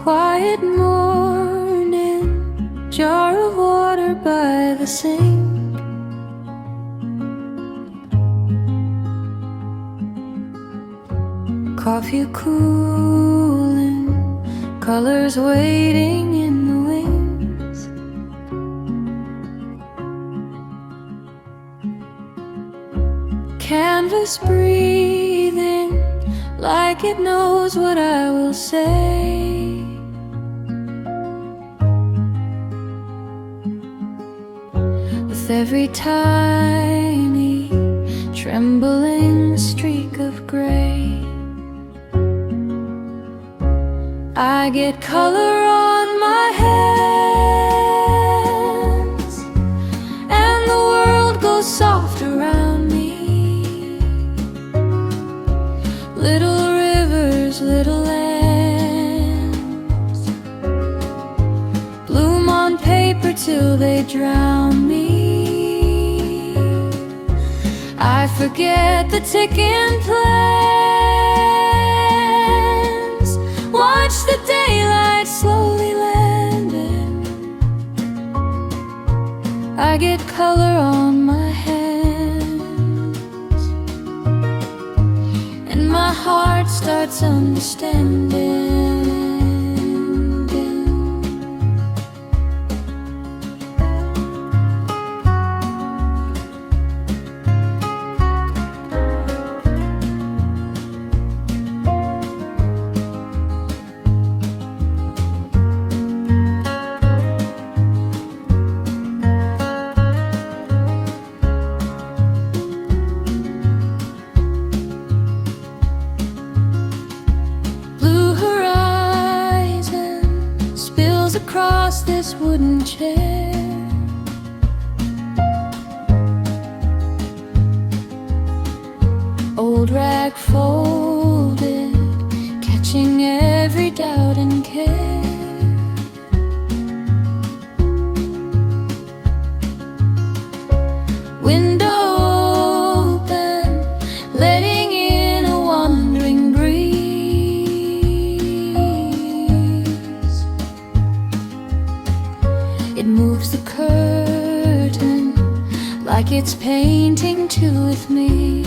quiet morning, jar of water by the sink. Coffee cooling, colors waiting in the wings. Canvas breathing like it knows what I will say. With every tiny trembling streak of gray, I get color on my hands, and the world goes soft around me. Little rivers, little lambs, bloom on paper till they drown me. I forget the ticking plans, watch the daylight slowly landing. I get color on my hands, and my heart starts understanding. Across this wooden chair, old rag folded, catching every doubt and care. Window open, letting in a wandering breeze. It moves the curtain like it's painting too with me.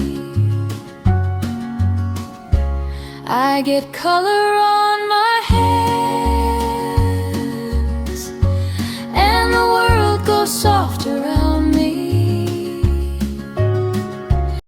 I get color on my hands, and the world goes soft around.